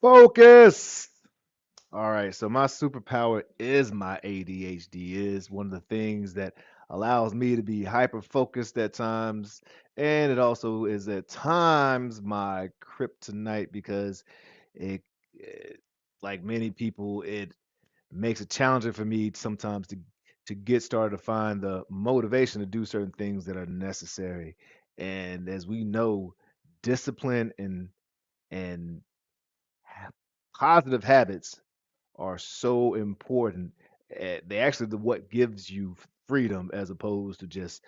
Focus. All right, so my superpower is my ADHD. Is one of the things that allows me to be hyper focused at times, and it also is at times my kryptonite because it like many people, it makes it challenging for me sometimes to get started to find the motivation to do certain things that are necessary. And as we know, discipline and ha- positive habits are so important. They actually the what gives you freedom as opposed to just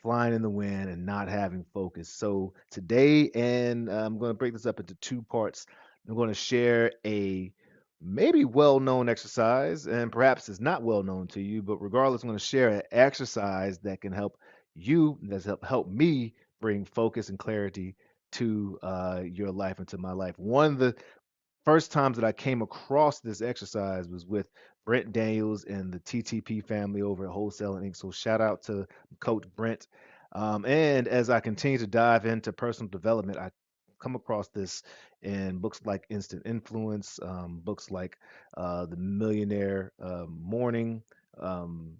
flying in the wind and not having focus. So today, and I'm going to break this up into two parts. I'm going to share a maybe well-known exercise, and perhaps it's not well known to you, but regardless, I'm going to share an exercise that can help you, that's help me bring focus and clarity to your life and to my life. One of the first times that I came across this exercise was with Brent Daniels and the TTP family over at Wholesale Inc. So shout out to Coach Brent. And as I continue to dive into personal development, I come across this in books like Instant Influence, books like The Millionaire Morning,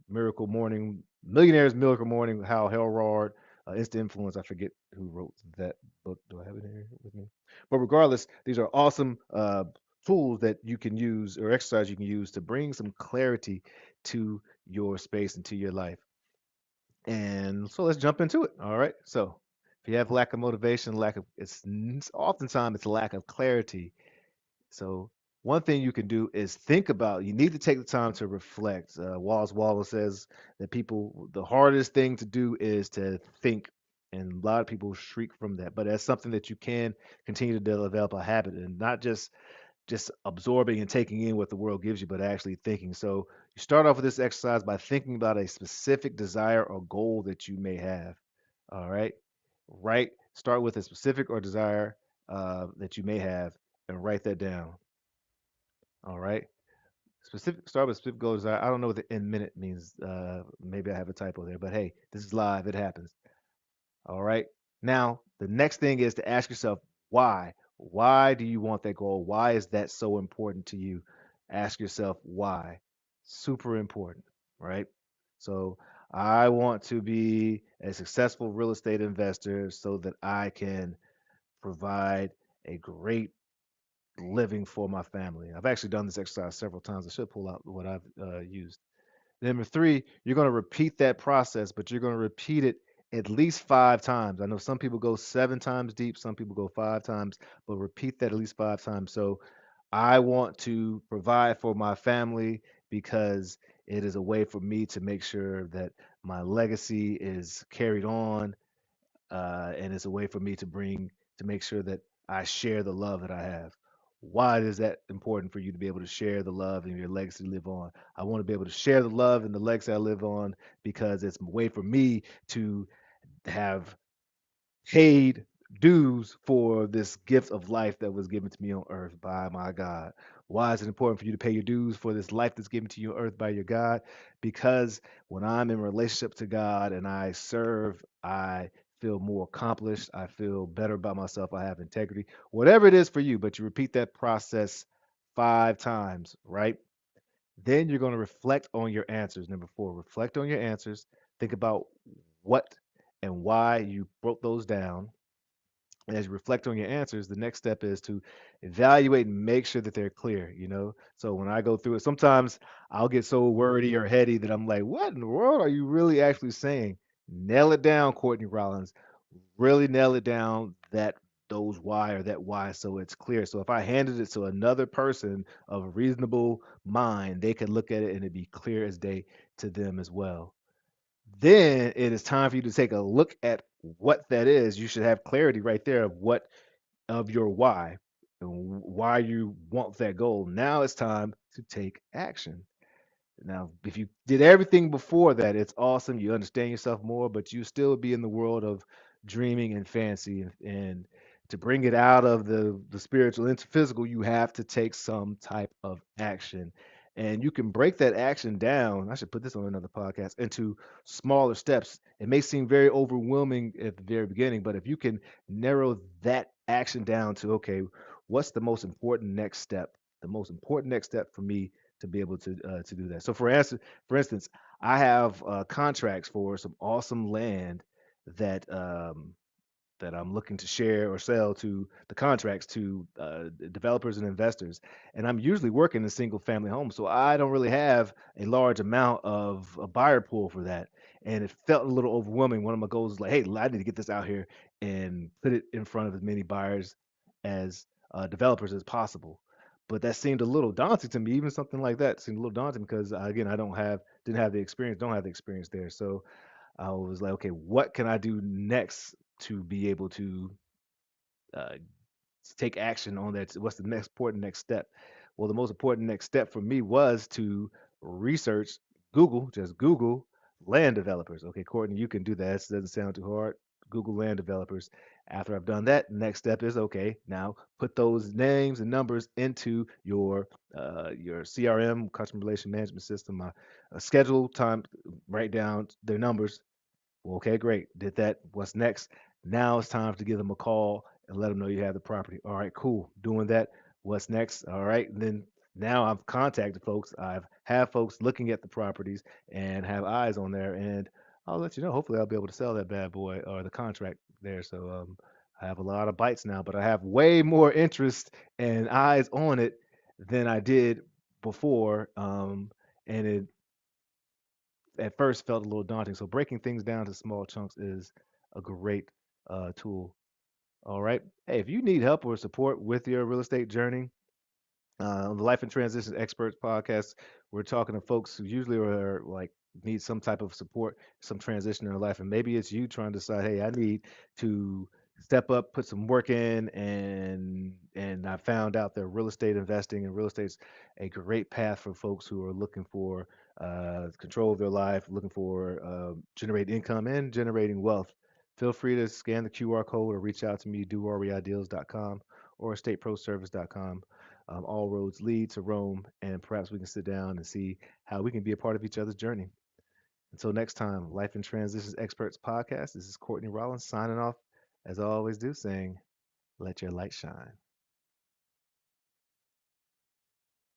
Miracle Morning, Millionaire's Miracle Morning, Hal Elrod, Instant Influence. I forget who wrote that book. Do I have it here with me? But regardless, these are awesome tools that you can use or exercise you can use to bring some clarity to your space and to your life. And so let's jump into it. All right. So if you have lack of motivation, lack of it's oftentimes it's lack of clarity. So one thing you can do is think about. You need to take the time to reflect. Wallace says that people the hardest thing to do is to think, and a lot of people shriek from that. But that's something that you can continue to develop a habit, and not just absorbing and taking in what the world gives you, but actually thinking. So you start off with this exercise by thinking about a specific desire or goal that you may have. All right, right. Start with a specific or desire that you may have, and write that down. All right. Specific start with specific goals. I don't know what the in minute means. Maybe I have a typo there, but hey, this is live. It happens. All right. Now, the next thing is to ask yourself why. Why do you want that goal? Why is that so important to you? Ask yourself why. Super important, right? So, I want to be a successful real estate investor so that I can provide a great living for my family. I've actually done this exercise several times. I should pull out what I've used. Number three, you're going to repeat that process, but you're going to repeat it at least 5 times. I know some people go 7 times deep, some people go 5 times, but repeat that at least 5 times. So I want to provide for my family because it is a way for me to make sure that my legacy is carried on, and it's a way for me to make sure that I share the love that I have. Why is that important for you to be able to share the love and your legacy to live on? I want to be able to share the love and the legacy I live on because it's a way for me to have paid dues for this gift of life that was given to me on earth by my God. Why is it important for you to pay your dues for this life that's given to you on earth by your God? Because when I'm in relationship to God and I serve, I feel more accomplished. I feel better about myself. I have integrity. Whatever it is for you, but you repeat that process 5 times, right? Then you're going to reflect on your answers. Number four, reflect on your answers. Think about what and why you broke those down. And as you reflect on your answers, the next step is to evaluate and make sure that they're clear, you know? So when I go through it, sometimes I'll get so wordy or heady that I'm like, what in the world are you really actually saying? Nail it down, Courtney Rollins. Really nail it down that those why or that why so it's clear. So if I handed it to another person of a reasonable mind, they could look at it and it'd be clear as day to them as well. Then it is time for you to take a look at what that is. You should have clarity right there of what of your why and why you want that goal. Now it's time to take action. Now, if you did everything before that, it's awesome. You understand yourself more, but you still be in the world of dreaming and fancy. And to bring it out of the spiritual into physical, you have to take some type of action. And you can break that action down. I should put this on another podcast into smaller steps. It may seem very overwhelming at the very beginning, but if you can narrow that action down to, okay, what's the most important next step? The most important next step for me to be able to do that. So for instance, I have contracts for some awesome land that that I'm looking to share or sell to the contracts to developers and investors. And I'm usually working in single family homes, so I don't really have a large amount of a buyer pool for that. And it felt a little overwhelming. One of my goals is like, hey, I need to get this out here and put it in front of as many buyers as developers as possible. But that seemed a little daunting to me. Even something like that seemed a little daunting because again, I didn't have the experience, don't have the experience there. So I was like, okay, what can I do next to be able to uh, take action on that? What's the next important next step? Well, the most important next step for me was to research, just Google land developers. Okay, Courtney, you can do that. It doesn't sound too hard. Google land developers. After I've done that, next step is okay. Now put those names and numbers into your CRM, customer relation management system. Schedule time, write down their numbers. Well, okay, great. Did that. What's next? Now it's time to give them a call and let them know you have the property. All right, cool. Doing that. What's next? All right. And then now I've contacted folks. I've have folks looking at the properties and have eyes on there. And I'll let you know. Hopefully, I'll be able to sell that bad boy or the contract there. So I have a lot of bites now, but I have way more interest and eyes on it than I did before. And it at first felt a little daunting. So breaking things down to small chunks is a great tool. All right. Hey, if you need help or support with your real estate journey, on the Life and Transitions Experts podcast, we're talking to folks who usually are like need some type of support, some transition in their life, and maybe it's you trying to decide, hey, I need to step up, put some work in, and I found out that real estate investing and real estate's a great path for folks who are looking for control of their life, looking for generate income and generating wealth. Feel free to scan the QR code or reach out to me, doreideals.com or estateproservice.com. All roads lead to Rome, and perhaps we can sit down and see how we can be a part of each other's journey. Until next time, Life and Transitions Experts Podcast. This is Courtney Rollins signing off, as I always do, saying, let your light shine.